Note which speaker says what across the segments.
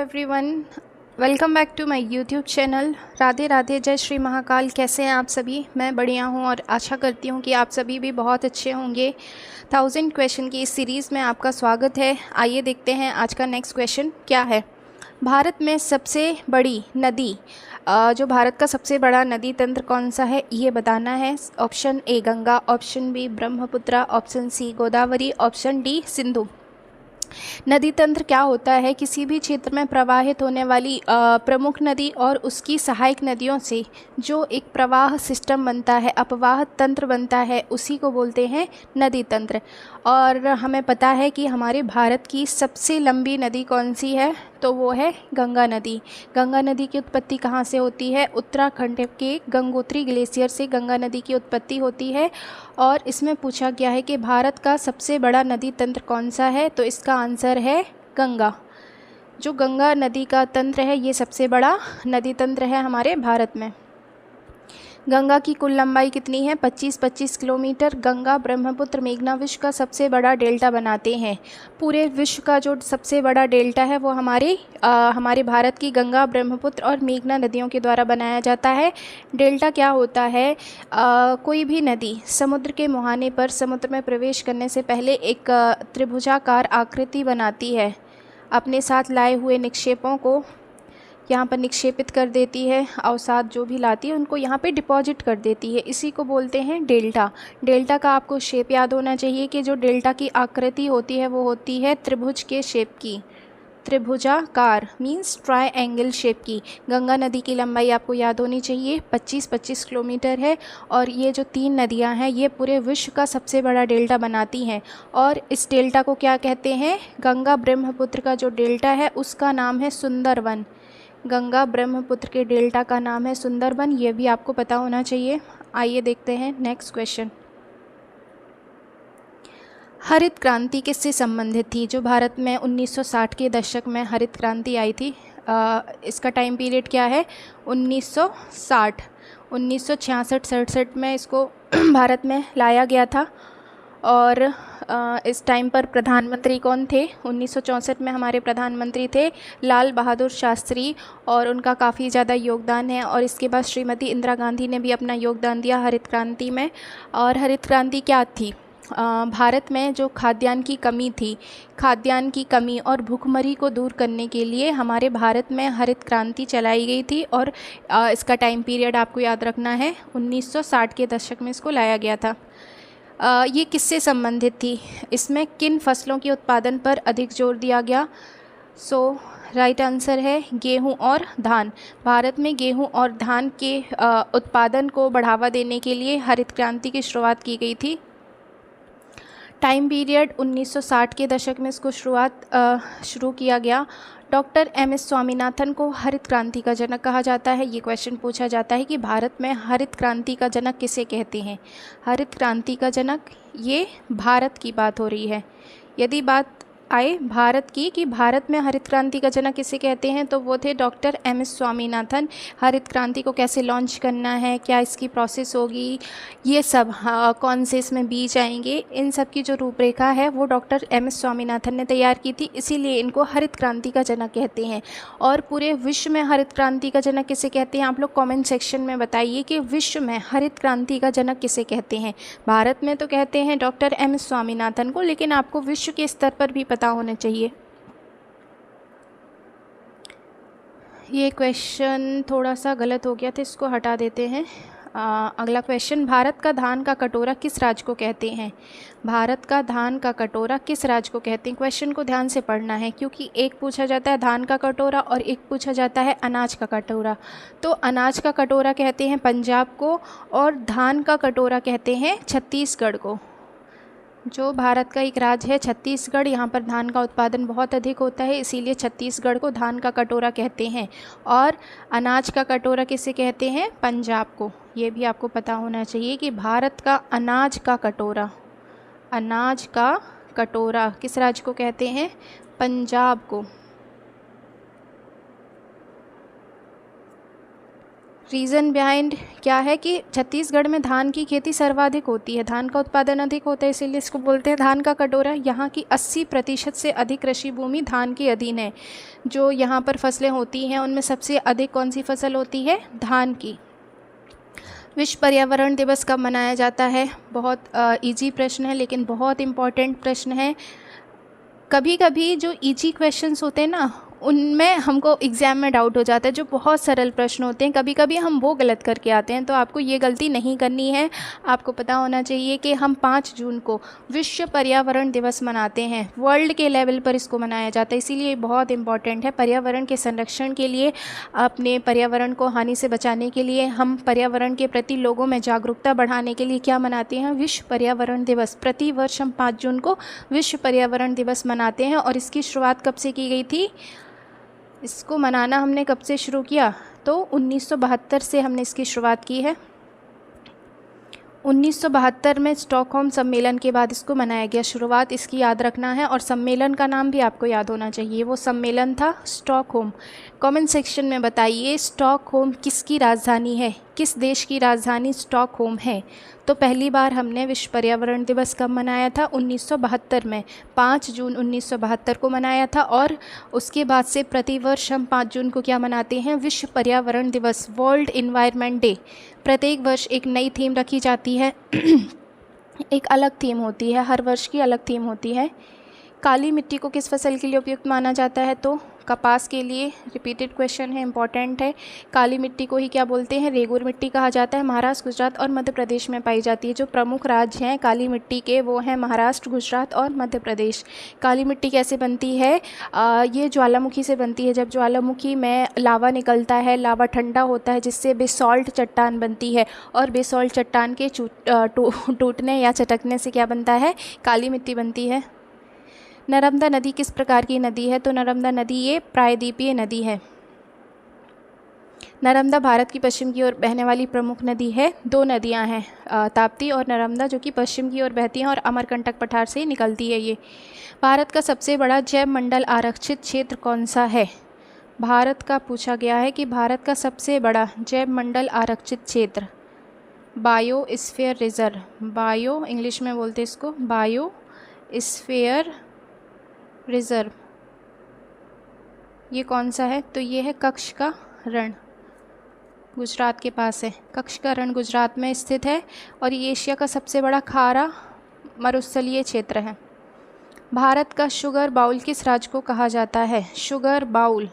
Speaker 1: Everyone, welcome back to my YouTube channel. Radhe Radhe, Jai Shri Mahakal. कैसे हैं आप सभी? मैं बढ़िया हूं और आशा करती हूं कि आप सभी भी बहुत अच्छे होंगे। 1000 क्वेश्चन की इस सीरीज़ में आपका स्वागत है। आइए देखते हैं आज का नेक्स्ट क्वेश्चन क्या है। भारत में सबसे बड़ी नदी जो भारत का सबसे बड़ा नदी तंत्र कौन सा है, ये बताना है। Option A Ganga, option B Brahmaputra, option C Godavari, option D Sindhu. नदी तंत्र क्या होता है? किसी भी क्षेत्र में प्रवाहित होने वाली प्रमुख नदी और उसकी सहायक नदियों से जो एक प्रवाह सिस्टम बनता है, अपवाह तंत्र बनता है, उसी को बोलते हैं नदी तंत्र। और हमें पता है कि हमारे भारत की सबसे लंबी नदी कौन सी है, तो वो है गंगा नदी। गंगा नदी की उत्पत्ति कहाँ से होती है? उत्तराखंड के गंगोत्री ग्लेशियर से गंगा नदी की उत्पत्ति होती है। और इसमें पूछा गया है कि भारत का सबसे बड़ा नदी तंत्र कौन सा है, तो इसका आंसर है गंगा। जो गंगा नदी का तंत्र है, ये सबसे बड़ा नदी तंत्र है हमारे भारत में। गंगा की कुल लंबाई कितनी है? 25 किलोमीटर। गंगा, ब्रह्मपुत्र, मेघना विश्व का सबसे बड़ा डेल्टा बनाते हैं। पूरे विश्व का जो सबसे बड़ा डेल्टा है वो हमारे भारत की गंगा, ब्रह्मपुत्र और मेघना नदियों के द्वारा बनाया जाता है। डेल्टा क्या होता है? कोई भी नदी समुद्र के मुहाने पर समुद्र में प्रवेश करने से पहले एक त्रिभुजाकार आकृति बनाती है। अपने साथ लाए हुए निक्षेपों को यहाँ पर निक्षेपित कर देती है, अवसाद जो भी लाती है उनको यहाँ पे डिपॉजिट कर देती है। इसी को बोलते हैं डेल्टा। डेल्टा का आपको शेप याद होना चाहिए कि जो डेल्टा की आकृति होती है वो होती है त्रिभुज के शेप की, त्रिभुजाकार मीन्स ट्रायंगल शेप की। गंगा नदी की लंबाई आपको याद होनी चाहिए, 25 किलोमीटर है। और ये जो 3 नदियाँ हैं ये पूरे विश्व का सबसे बड़ा डेल्टा बनाती हैं। और इस डेल्टा को क्या कहते हैं? गंगा ब्रह्मपुत्र का जो डेल्टा है उसका नाम है सुंदरवन। गंगा ब्रह्मपुत्र के डेल्टा का नाम है सुंदरबन, ये भी आपको पता होना चाहिए। आइए देखते हैं नेक्स्ट क्वेश्चन। हरित क्रांति किससे संबंधित थी? जो भारत में 1960 के दशक में हरित क्रांति आई थी, इसका टाइम पीरियड क्या है? 1960। 1966-67 में इसको भारत में लाया गया था। और इस टाइम पर प्रधानमंत्री कौन थे? 1964 में हमारे प्रधानमंत्री थे लाल बहादुर शास्त्री, और उनका काफ़ी ज़्यादा योगदान है। और इसके बाद श्रीमती इंदिरा गांधी ने भी अपना योगदान दिया हरित क्रांति में। और हरित क्रांति क्या थी? भारत में जो खाद्यान्न की कमी थी, खाद्यान्न की कमी और भूखमरी को दूर करने के लिए हमारे भारत में हरित क्रांति चलाई गई थी। और इसका टाइम पीरियड आपको याद रखना है, 1960 के दशक में इसको लाया गया था। ये किससे संबंधित थी? इसमें किन फसलों के उत्पादन पर अधिक जोर दिया गया? राइट आंसर है गेहूं और धान। भारत में गेहूं और धान के उत्पादन को बढ़ावा देने के लिए हरित क्रांति की शुरुआत की गई थी। टाइम पीरियड 1960 के दशक में इसको शुरू किया गया। Doctor MS. स्वामीनाथन को हरित क्रांति का जनक कहा जाता है। ये क्वेश्चन पूछा जाता है कि भारत में हरित क्रांति का जनक किसे कहते हैं? हरित क्रांति का जनक, ये भारत की बात हो रही है। यदि बात आए भारत की कि भारत में हरित क्रांति का जनक किसे कहते हैं, तो वो थे डॉक्टर एम.एस. स्वामीनाथन। हरित क्रांति को कैसे लॉन्च करना है, क्या इसकी प्रोसेस होगी, ये सब, कौन से इसमें बीज आएंगे, इन सब की जो रूपरेखा है वो डॉक्टर एम.एस. स्वामीनाथन ने तैयार की थी। इसीलिए इनको हरित क्रांति का जनक कहते हैं। और पूरे विश्व में हरित क्रांति का जनक किसे कहते हैं? आप लोग कॉमेंट सेक्शन में बताइए कि विश्व में हरित क्रांति का जनक किसे कहते हैं। भारत में तो कहते हैं डॉक्टर एम.एस. स्वामीनाथन को, लेकिन आपको विश्व के स्तर पर भी पता होना चाहिए। ये क्वेश्चन थोड़ा सा गलत हो गया था, इसको हटा देते हैं। अगला क्वेश्चन, भारत का धान का कटोरा किस राज्य को कहते हैं? भारत का धान का कटोरा किस राज्य को कहते हैं? क्वेश्चन को ध्यान से पढ़ना है, क्योंकि एक पूछा जाता है धान का कटोरा और एक पूछा जाता है अनाज का कटोरा। तो अनाज का कटोरा कहते हैं पंजाब को, और धान का कटोरा कहते हैं छत्तीसगढ़ को। जो भारत का एक राज्य है छत्तीसगढ़, यहाँ पर धान का उत्पादन बहुत अधिक होता है, इसीलिए छत्तीसगढ़ को धान का कटोरा कहते हैं। और अनाज का कटोरा किसे कहते हैं? पंजाब को। ये भी आपको पता होना चाहिए कि भारत का अनाज का कटोरा किस राज्य को कहते हैं? पंजाब को। रीज़न बिहाइंड क्या है कि छत्तीसगढ़ में धान की खेती सर्वाधिक होती है, धान का उत्पादन अधिक होता है, इसीलिए इसको बोलते हैं धान का कटोरा। यहाँ की 80% से अधिक कृषि भूमि धान के अधीन है। जो यहाँ पर फसलें होती हैं उनमें सबसे अधिक कौन सी फसल होती है? धान की। विश्व पर्यावरण दिवस कब मनाया जाता है? बहुत इजी प्रश्न है लेकिन बहुत इम्पॉर्टेंट प्रश्न है। कभी कभी जो इजी क्वेश्चंस होते हैं ना उनमें हमको एग्ज़ाम में डाउट हो जाता है, जो बहुत सरल प्रश्न होते हैं कभी कभी हम वो गलत करके आते हैं, तो आपको ये गलती नहीं करनी है। आपको पता होना चाहिए कि हम 5 जून को विश्व पर्यावरण दिवस मनाते हैं, वर्ल्ड के लेवल पर इसको मनाया जाता है, इसीलिए बहुत इंपॉर्टेंट है। पर्यावरण के संरक्षण के लिए, अपने पर्यावरण को हानि से बचाने के लिए, हम पर्यावरण के प्रति लोगों में जागरूकता बढ़ाने के लिए क्या मनाते हैं? विश्व पर्यावरण दिवस। प्रति वर्ष हम 5 जून को विश्व पर्यावरण दिवस मनाते हैं। और इसकी शुरुआत कब से की गई थी? इसको मनाना हमने कब से शुरू किया? तो 1972 से हमने इसकी शुरुआत की है। 1972 में स्टॉकहोम सम्मेलन के बाद इसको मनाया गया। शुरुआत इसकी याद रखना है और सम्मेलन का नाम भी आपको याद होना चाहिए। वो सम्मेलन था स्टॉकहोम। कमेंट सेक्शन में बताइए स्टॉकहोम किसकी राजधानी है? किस देश की राजधानी स्टॉकहोम है? तो पहली बार हमने विश्व पर्यावरण दिवस कब मनाया था? 1972 में, 5 जून 1972 को मनाया था। और उसके बाद से प्रतिवर्ष हम 5 जून को क्या मनाते हैं? विश्व पर्यावरण दिवस, वर्ल्ड इन्वायरमेंट डे। प्रत्येक वर्ष एक नई थीम रखी जाती है एक अलग थीम होती है, हर वर्ष की अलग थीम होती है। काली मिट्टी को किस फसल के लिए उपयुक्त माना जाता है? तो कपास के लिए। रिपीटेड क्वेश्चन है, इंपॉर्टेंट है। काली मिट्टी को ही क्या बोलते हैं? रेगुर मिट्टी कहा जाता है। महाराष्ट्र, गुजरात और मध्य प्रदेश में पाई जाती है। जो प्रमुख राज्य हैं काली मिट्टी के वो हैं महाराष्ट्र, गुजरात और मध्य प्रदेश। काली मिट्टी कैसे बनती है? ये ज्वालामुखी से बनती है। जब ज्वालामुखी में लावा निकलता है, लावा ठंडा होता है जिससे बेसॉल्ट चट्टान बनती है, और बेसॉल्ट चट्टान के टूटने या चटकने से क्या बनता है? काली मिट्टी बनती है। नर्मदा नदी किस प्रकार की नदी है? तो नर्मदा नदी ये प्रायद्वीपीय नदी है। नर्मदा भारत की पश्चिम की ओर बहने वाली प्रमुख नदी है। 2 नदियां हैं, ताप्ती और नर्मदा, जो कि पश्चिम की ओर बहती हैं और अमरकंटक पठार से निकलती है ये। भारत का सबसे बड़ा जैव मंडल आरक्षित क्षेत्र कौन सा है? भारत का पूछा गया है कि भारत का सबसे बड़ा जैव मंडल आरक्षित क्षेत्र, बायोस्फीयर रिजर्व, बायो इंग्लिश में बोलते इसको, बायोस्फीयर रिजर्व, ये कौन सा है? तो ये है कच्छ का रण, गुजरात के पास है। कच्छ का रण गुजरात में स्थित है और ये एशिया का सबसे बड़ा खारा मरुस्थलीय क्षेत्र है। भारत का शुगर बाउल किस राज्य को कहा जाता है? शुगर बाउल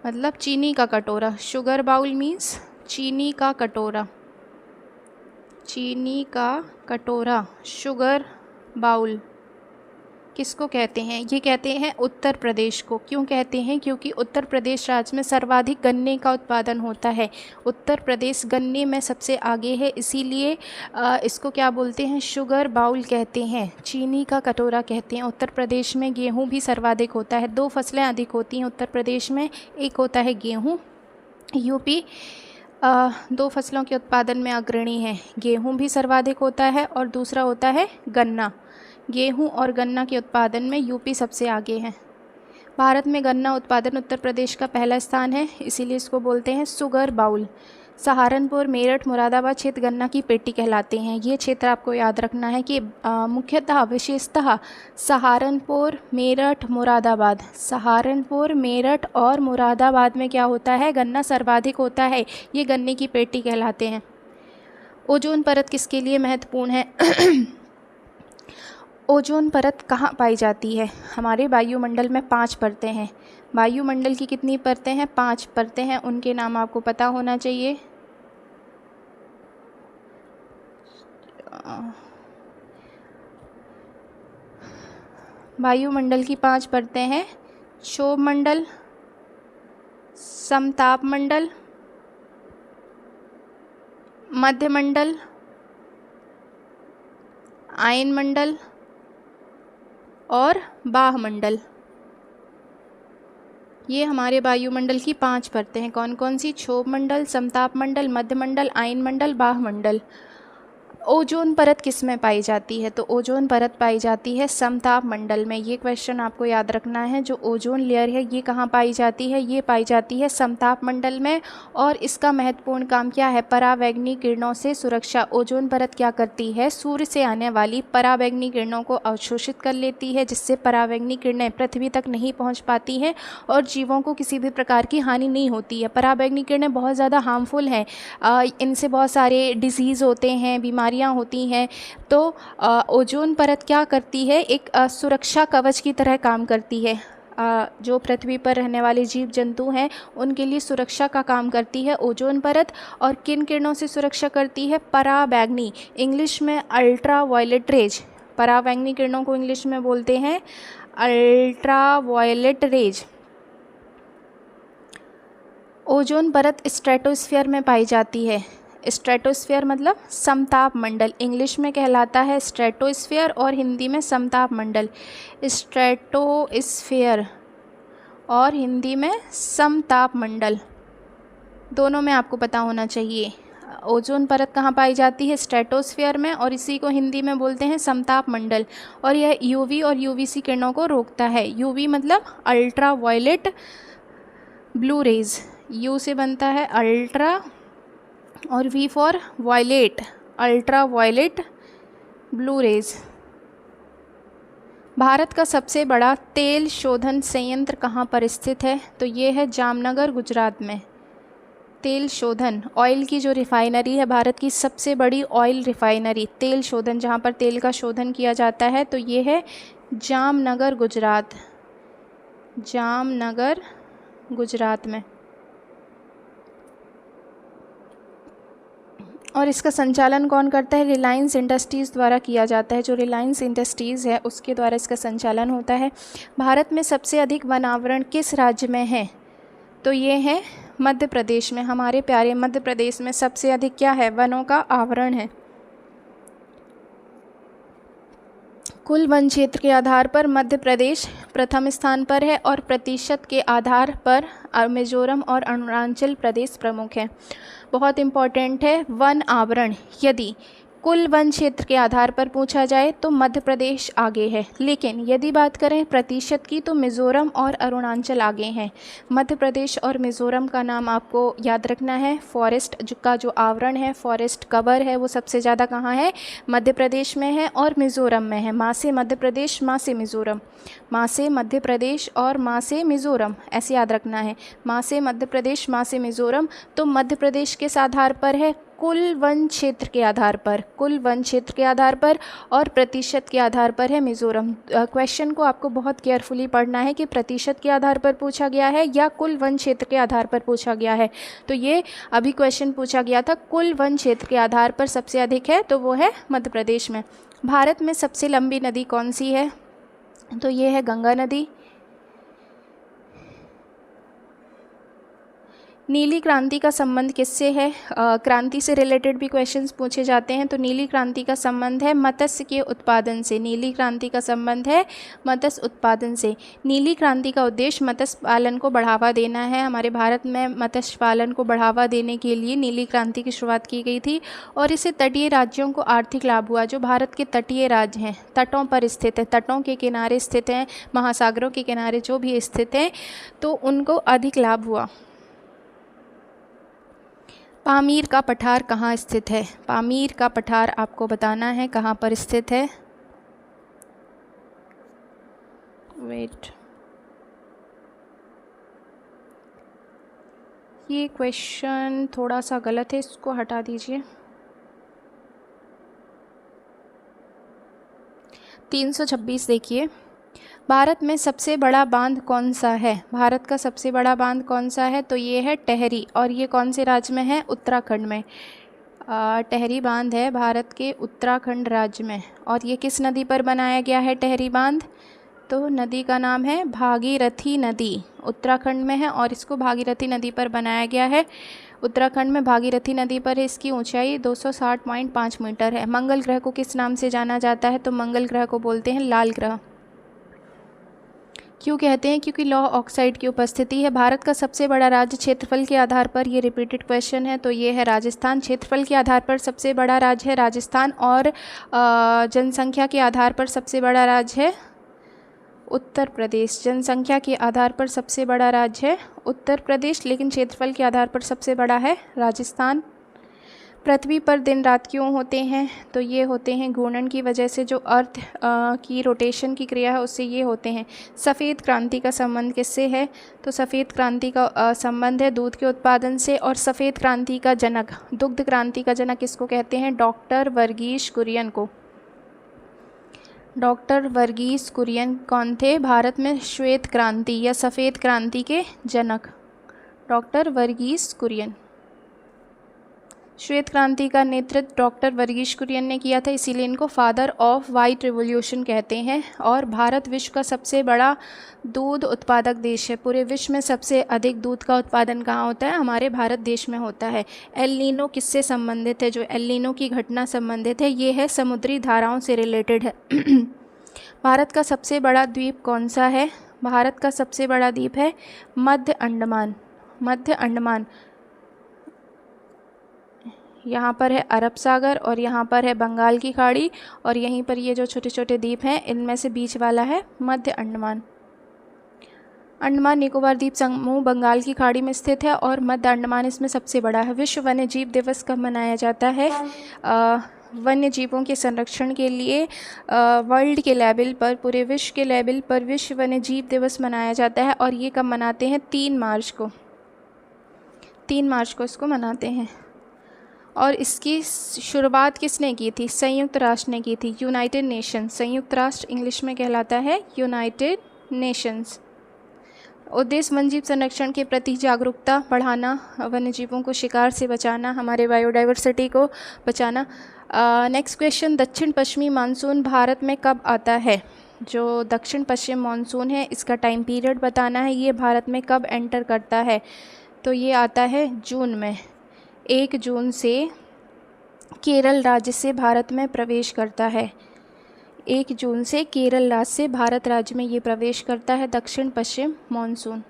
Speaker 1: मतलब चीनी का कटोरा। शुगर बाउल मीन्स चीनी का कटोरा, चीनी का कटोरा। शुगर बाउल किसको कहते हैं? ये कहते हैं उत्तर प्रदेश को। क्यों कहते हैं? क्योंकि उत्तर प्रदेश राज्य में सर्वाधिक गन्ने का उत्पादन होता है। उत्तर प्रदेश गन्ने में सबसे आगे है, इसीलिए इसको क्या बोलते हैं? शुगर बाउल कहते हैं, चीनी का कटोरा कहते हैं। उत्तर प्रदेश में गेहूँ भी सर्वाधिक होता है। 2 फसलें अधिक होती हैं उत्तर प्रदेश में, एक होता है गेहूँ। यूपी 2 फसलों के उत्पादन में अग्रणी है। गेहूँ भी सर्वाधिक होता है और दूसरा होता है गन्ना। गेहूं और गन्ना के उत्पादन में यूपी सबसे आगे है। भारत में गन्ना उत्पादन उत्तर प्रदेश का पहला स्थान है, इसीलिए इसको बोलते हैं शुगर बाउल। सहारनपुर, मेरठ, मुरादाबाद क्षेत्र गन्ना की पेटी कहलाते हैं। ये क्षेत्र आपको याद रखना है कि मुख्यतः विशेषतः सहारनपुर, मेरठ, मुरादाबाद, सहारनपुर, मेरठ और मुरादाबाद में क्या होता है? गन्ना सर्वाधिक होता है। ये गन्ने की पेटी कहलाते हैं। ओजोन परत किसके लिए महत्वपूर्ण है? ओजोन परत कहाँ पाई जाती है? हमारे वायुमंडल में 5 परतें हैं। वायुमंडल की कितनी परतें हैं? 5 परतें हैं। उनके नाम आपको पता होना चाहिए। वायुमंडल की 5 परतें हैं। क्षोभ मंडल, समताप मंडल, मध्य मंडल, आयन मंडल और बाह्यमंडल। ये हमारे वायुमंडल की 5 परतें हैं। कौन कौन सी? क्षोभ मंडल, समताप मंडल, मध्य मंडल, आयन मंडल, बाह्यमंडल। ओजोन परत किस में पाई जाती है? तो ओजोन परत पाई जाती है समताप मंडल में। ये क्वेश्चन आपको याद रखना है। जो ओजोन लेयर है ये कहाँ पाई जाती है? ये पाई जाती है समताप मंडल में। और इसका महत्वपूर्ण काम क्या है? परावैंगनी किरणों से सुरक्षा। ओजोन परत क्या करती है? सूर्य से आने वाली परावैंगनी किरणों को अवशोषित कर लेती है, जिससे परावैंगनी किरणें पृथ्वी तक नहीं पहुँच पाती हैं और जीवों को किसी भी प्रकार की हानि नहीं होती है। परावैंगनी किरणें बहुत ज़्यादा हार्मफुल हैं। इनसे बहुत सारे डिजीज़ होते हैं, बीमारियाँ होती हैं। तो ओजोन परत क्या करती है? एक सुरक्षा कवच की तरह काम करती है। जो पृथ्वी पर रहने वाले जीव जंतु हैं उनके लिए सुरक्षा का काम करती है ओजोन परत। और किन किरणों से सुरक्षा करती है? परावैंगनी, इंग्लिश में अल्ट्रा वायलेट रेज। परावैंगनी किरणों को इंग्लिश में बोलते हैं अल्ट्रा वायलेट रेज। ओजोन परत स्ट्रेटोस्फीयर में पाई जाती है। स्ट्रेटोस्फीयर मतलब समताप मंडल, इंग्लिश में कहलाता है स्ट्रेटोस्फीयर और हिंदी में समताप मंडल। स्ट्रेटोस्फीयर और हिंदी में समताप मंडल, दोनों में आपको पता होना चाहिए। ओजोन परत कहाँ पाई जाती है? स्ट्रेटोस्फीयर में, और इसी को हिंदी में बोलते हैं समताप मंडल। और यह यूवी और यूवीसी किरणों को रोकता है। यूवी मतलब ultra violet blue rays, U से बनता है अल्ट्रा और V for violet, ultra violet blue rays. Bharat का सबसे बड़ा तेल शोधन संयंत्र कहाँ पर स्थित है? तो ये है जामनगर, गुजरात में। तेल शोधन, ऑयल की जो रिफाइनरी है, भारत की सबसे बड़ी ऑयल रिफाइनरी, तेल शोधन, जहाँ पर तेल का शोधन किया जाता है, तो ये है जामनगर, गुजरात। जामनगर, गुजरात में। और इसका संचालन कौन करता है? रिलायंस इंडस्ट्रीज़ द्वारा किया जाता है। जो रिलायंस इंडस्ट्रीज़ है उसके द्वारा इसका संचालन होता है। भारत में सबसे अधिक वन आवरण किस राज्य में है? तो ये है मध्य प्रदेश में। हमारे प्यारे मध्य प्रदेश में सबसे अधिक क्या है? वनों का आवरण है। कुल वन क्षेत्र के आधार पर मध्य प्रदेश प्रथम स्थान पर है और प्रतिशत के आधार पर मिजोरम और अरुणाचल प्रदेश प्रमुख है। बहुत इम्पॉर्टेंट है वन आवरण। यदि कुल वन क्षेत्र के आधार पर पूछा जाए तो मध्य प्रदेश आगे है, लेकिन यदि बात करें प्रतिशत की तो मिज़ोरम और अरुणाचल आगे हैं। मध्य प्रदेश और मिज़ोरम का नाम आपको याद रखना है। फॉरेस्ट का जो आवरण है, फॉरेस्ट कवर है, वो सबसे ज़्यादा कहाँ है? मध्य प्रदेश में है और मिज़ोरम में है। माँ से मध्य प्रदेश, माँ से मिज़ोरम, माँ से मध्य प्रदेश और माँ से मिज़ोरम, ऐसे याद रखना है। माँ से मध्य प्रदेश, माँ से मिज़ोरम। तो मध्य प्रदेश किस आधार पर है? कुल वन क्षेत्र के आधार पर, कुल वन क्षेत्र के आधार पर, और प्रतिशत के आधार पर है मिज़ोरम। क्वेश्चन को आपको बहुत केयरफुली पढ़ना है कि प्रतिशत के आधार पर पूछा गया है या कुल वन क्षेत्र के आधार पर पूछा गया है। तो ये अभी क्वेश्चन पूछा गया था कुल वन क्षेत्र के आधार पर सबसे अधिक है, तो वो है मध्य प्रदेश में। भारत में सबसे लंबी नदी कौन सी है? तो ये है गंगा नदी। नीली क्रांति का संबंध किससे है? क्रांति से रिलेटेड भी क्वेश्चंस पूछे जाते हैं। तो नीली क्रांति का संबंध है मत्स्य के उत्पादन से। नीली क्रांति का संबंध है मत्स्य उत्पादन से। नीली क्रांति का उद्देश्य मत्स्य पालन को बढ़ावा देना है। हमारे भारत में मत्स्य पालन को बढ़ावा देने के लिए नीली क्रांति की शुरुआत की गई थी और इससे तटीय राज्यों को आर्थिक लाभ हुआ। जो भारत के तटीय राज्य हैं, तटों पर स्थित है, तटों के किनारे स्थित हैं, महासागरों के किनारे जो भी स्थित हैं, तो उनको अधिक लाभ हुआ। पामीर का पठार कहाँ स्थित है? पामीर का पठार आपको बताना है कहाँ पर स्थित है। वेट, ये क्वेश्चन थोड़ा सा गलत है, इसको हटा दीजिए। 326 देखिए। भारत में सबसे बड़ा बांध कौन सा है? भारत का सबसे बड़ा बांध कौन सा है? तो ये है टेहरी, और ये कौन से राज्य में है? उत्तराखंड में। टेहरी बांध है भारत के उत्तराखंड राज्य में। और ये किस नदी पर बनाया गया है टेहरी बांध? तो नदी का नाम है भागीरथी नदी, उत्तराखंड में है और इसको भागीरथी नदी पर बनाया गया है। उत्तराखंड में भागीरथी नदी पर इसकी ऊंचाई 260.5 मीटर है। मंगल ग्रह को किस नाम से जाना जाता है? तो मंगल ग्रह को बोलते हैं लाल ग्रह। क्यों कहते हैं? क्योंकि लौह ऑक्साइड की उपस्थिति है। भारत का सबसे बड़ा राज्य क्षेत्रफल के आधार पर, ये रिपीटेड क्वेश्चन है, तो ये है राजस्थान। क्षेत्रफल के आधार पर सबसे बड़ा राज्य है राजस्थान, और जनसंख्या के आधार पर सबसे बड़ा राज्य है उत्तर प्रदेश। जनसंख्या के आधार पर सबसे बड़ा राज्य है उत्तर प्रदेश, लेकिन क्षेत्रफल के आधार पर सबसे बड़ा है राजस्थान। पृथ्वी पर दिन रात क्यों होते हैं? तो ये होते हैं घूर्णन की वजह से, जो अर्थ की रोटेशन की क्रिया है उससे ये होते हैं। सफ़ेद क्रांति का संबंध किससे है? तो सफ़ेद क्रांति का संबंध है दूध के उत्पादन से। और सफ़ेद क्रांति का जनक, दुग्ध क्रांति का जनक किसको कहते हैं? डॉक्टर वर्गीस कुरियन को। डॉक्टर वर्गीस कुरियन कौन थे? भारत में श्वेत क्रांति या सफ़ेद क्रांति के जनक, डॉक्टर वर्गीस कुरियन। श्वेत क्रांति का नेतृत्व डॉक्टर वर्गीस कुरियन ने किया था, इसीलिए इनको फादर ऑफ वाइट रिवॉल्यूशन कहते हैं। और भारत विश्व का सबसे बड़ा दूध उत्पादक देश है। पूरे विश्व में सबसे अधिक दूध का उत्पादन कहाँ होता है? हमारे भारत देश में होता है। एल नीनो किससे संबंधित है? जो एल नीनो की घटना संबंधित है, ये है समुद्री धाराओं से रिलेटेड है। भारत का सबसे बड़ा द्वीप कौन सा है? भारत का सबसे बड़ा द्वीप है मध्य अंडमान। मध्य अंडमान, यहाँ पर है अरब सागर और यहाँ पर है बंगाल की खाड़ी, और यहीं पर ये जो छोटे छोटे द्वीप हैं इनमें से बीच वाला है मध्य अंडमान। अंडमान निकोबार द्वीप समूह बंगाल की खाड़ी में स्थित है और मध्य अंडमान इसमें सबसे बड़ा है। विश्व वन्य जीव दिवस कब मनाया जाता है? वन्य जीवों के संरक्षण के लिए वर्ल्ड के लेवल पर, पूरे विश्व के लेवल पर विश्व वन्य जीव दिवस मनाया जाता है। और ये कब मनाते हैं? 3 मार्च को। 3 मार्च को इसको मनाते हैं। और इसकी शुरुआत किसने की थी? संयुक्त राष्ट्र ने की थी, यूनाइटेड नेशंस। संयुक्त राष्ट्र इंग्लिश में कहलाता है यूनाइटेड नेशंस। उद्देश्य वन्यजीव संरक्षण के प्रति जागरूकता बढ़ाना, वन्यजीवों को शिकार से बचाना, हमारे बायोडाइवर्सिटी को बचाना। नेक्स्ट क्वेश्चन, दक्षिण पश्चिमी मानसून भारत में कब आता है? जो दक्षिण पश्चिम मानसून है इसका टाइम पीरियड बताना है, ये भारत में कब एंटर करता है? तो ये आता है जून में। 1 जून से केरल राज्य से भारत में प्रवेश करता है। 1 जून से केरल राज्य से भारत राज्य में ये प्रवेश करता है दक्षिण पश्चिम मानसून।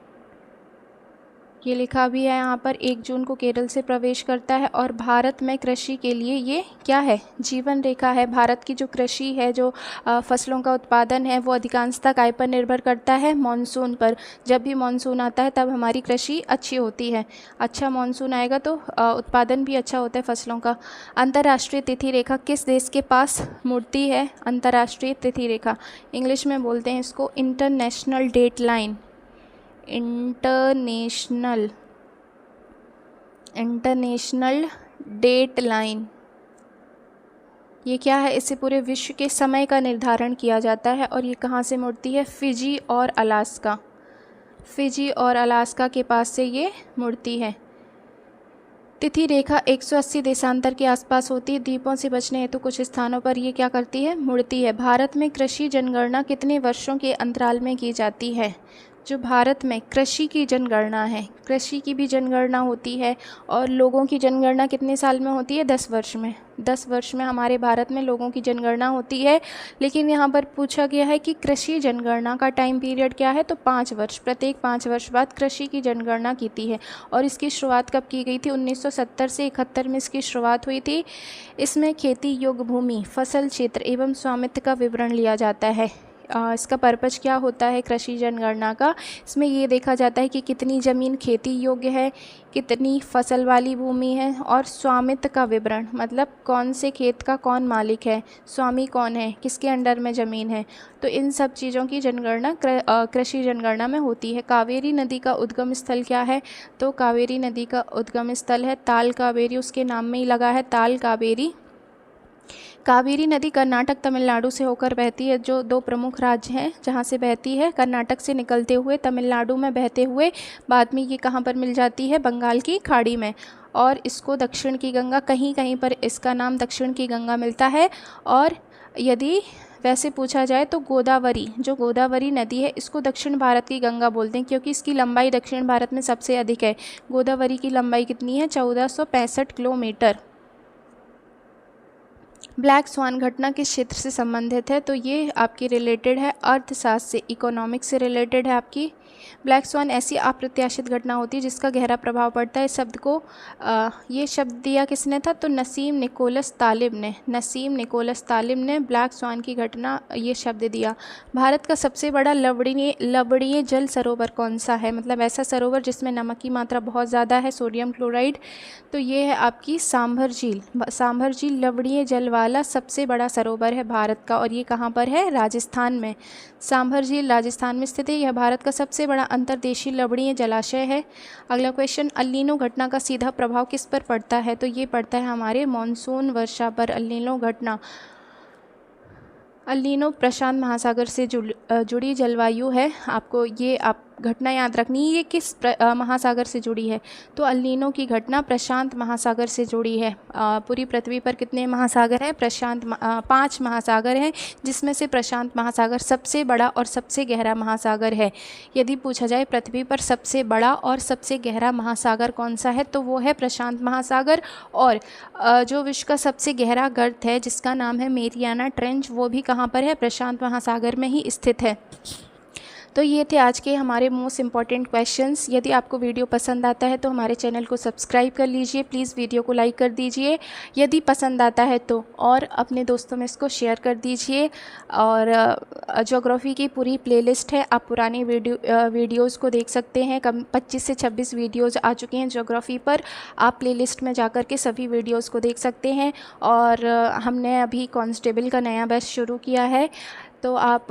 Speaker 1: ये लिखा भी है यहाँ पर, 1 जून को केरल से प्रवेश करता है। और भारत में कृषि के लिए ये क्या है? जीवन रेखा है। भारत की जो कृषि है, जो फसलों का उत्पादन है, वो अधिकांशतः काय पर निर्भर करता है? मानसून पर। जब भी मानसून आता है तब हमारी कृषि अच्छी होती है। अच्छा मानसून आएगा तो उत्पादन भी अच्छा होता है फसलों का। अंतर्राष्ट्रीय तिथि रेखा किस देश के पास मूर्ति है? अंतर्राष्ट्रीय तिथि रेखा, इंग्लिश में बोलते हैं इसको international date line. International date line, ये क्या है? इससे पूरे विश्व के समय का निर्धारण किया जाता है। और ये कहाँ से मुड़ती है? फिजी और अलास्का। फिजी और अलास्का के पास से ये मुड़ती है। तिथि रेखा 180 देशांतर के आसपास होती है। द्वीपों से बचने हेतु कुछ स्थानों पर ये क्या करती है? मुड़ती है। भारत में कृषि जनगणना कितने वर्षों के अंतराल में की जाती है? जो भारत में कृषि की जनगणना है, कृषि की भी जनगणना होती है। और लोगों की जनगणना कितने साल में होती है? 10 वर्ष में। 10 वर्ष में हमारे भारत में लोगों की जनगणना होती है। लेकिन यहाँ पर पूछा गया है कि कृषि जनगणना का टाइम पीरियड क्या है? तो 5 वर्ष। प्रत्येक 5 वर्ष बाद कृषि की जनगणना की है। और इसकी शुरुआत कब की गई थी? 1970 से 71 में इसकी शुरुआत हुई थी। इसमें खेती योग्य भूमि, फसल क्षेत्र एवं स्वामित्व का विवरण लिया जाता है। इसका पर्पज़ क्या होता है कृषि जनगणना का? इसमें ये देखा जाता है कि कितनी ज़मीन खेती योग्य है, कितनी फसल वाली भूमि है, और स्वामित्व का विवरण, मतलब कौन से खेत का कौन मालिक है, स्वामी कौन है, किसके अंडर में ज़मीन है। तो इन सब चीज़ों की जनगणना कृषि जनगणना में होती है। कावेरी नदी का उद्गम स्थल क्या है? तो कावेरी नदी का उद्गम स्थल है ताल कावेरी, उसके नाम में ही लगा है ताल कावेरी। कावेरी नदी कर्नाटक तमिलनाडु से होकर बहती है। जो 2 प्रमुख राज्य हैं जहाँ से बहती है, कर्नाटक से निकलते हुए तमिलनाडु में बहते हुए बाद में ये कहाँ पर मिल जाती है? बंगाल की खाड़ी में। और इसको दक्षिण की गंगा, कहीं कहीं पर इसका नाम दक्षिण की गंगा मिलता है। और यदि वैसे पूछा जाए तो गोदावरी, जो गोदावरी नदी है, इसको दक्षिण भारत की गंगा बोलते हैं क्योंकि इसकी लंबाई दक्षिण भारत में सबसे अधिक है। गोदावरी की लंबाई कितनी है? 1465 किलोमीटर। ब्लैक स्वान घटना किस क्षेत्र से संबंधित है? तो ये आपकी रिलेटेड है अर्थशास्त्र से, इकोनॉमिक्स से रिलेटेड है आपकी। ब्लैक स्वान ऐसी अप्रत्याशित घटना होती है जिसका गहरा प्रभाव पड़ता है। इस शब्द को ये शब्द दिया किसने था? तो नसीम निकोलस तालिब ने ब्लैक स्वान की घटना ये शब्द दिया। भारत का सबसे बड़ा लवणीय जल सरोवर कौन सा है? मतलब ऐसा सरोवर जिसमें नमक की मात्रा बहुत ज़्यादा है, सोडियम क्लोराइड। तो ये है आपकी सांभर झील। सांभर झील लवणीय जल वाला सबसे बड़ा सरोवर है भारत का, और ये कहाँ पर है? राजस्थान में। सांभर झील राजस्थान में स्थित है। यह भारत का सबसे बड़ा अंतर्देशीय लवणीय जलाशय है। अगला क्वेश्चन, अल नीनो घटना का सीधा प्रभाव किस पर पड़ता है? तो ये पड़ता है हमारे मॉनसून वर्षा पर। अल नीनो घटना, अल नीनो प्रशांत महासागर से जुड़ी जलवायु है। आपको ये घटना याद रखनी है, ये किस महासागर से जुड़ी है? तो अल नीनो की घटना प्रशांत महासागर से जुड़ी है। पूरी पृथ्वी पर कितने महासागर हैं? 5 महासागर हैं, जिसमें से प्रशांत महासागर सबसे बड़ा और सबसे गहरा महासागर है। यदि पूछा जाए पृथ्वी पर सबसे बड़ा और सबसे गहरा महासागर कौन सा है, तो वो है प्रशांत महासागर। और जो विश्व का सबसे गहरा गर्त है, जिसका नाम है मेरियाना ट्रेंच, वो भी कहाँ पर है? प्रशांत महासागर में ही स्थित है। तो ये थे आज के हमारे मोस्ट इम्पॉर्टेंट क्वेश्चंस। यदि आपको वीडियो पसंद आता है तो हमारे चैनल को सब्सक्राइब कर लीजिए, प्लीज़ वीडियो को लाइक कर दीजिए यदि पसंद आता है तो, और अपने दोस्तों में इसको शेयर कर दीजिए। और ज्योग्राफी की पूरी प्लेलिस्ट है, आप पुरानी वीडियोज़ को देख सकते हैं। 25 से 26 वीडियोज़ आ चुके हैं ज्योग्राफी पर, आप प्लेलिस्ट में जाकर के सभी वीडियोज़ को देख सकते हैं। और हमने अभी कांस्टेबल का नया बैच शुरू किया है, तो आप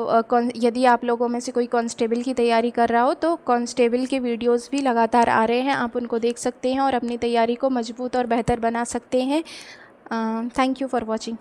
Speaker 1: यदि आप लोगों में से कोई कांस्टेबल की तैयारी कर रहा हो तो कांस्टेबल के वीडियोस भी लगातार आ रहे हैं, आप उनको देख सकते हैं और अपनी तैयारी को मजबूत और बेहतर बना सकते हैं। Thank you for watching.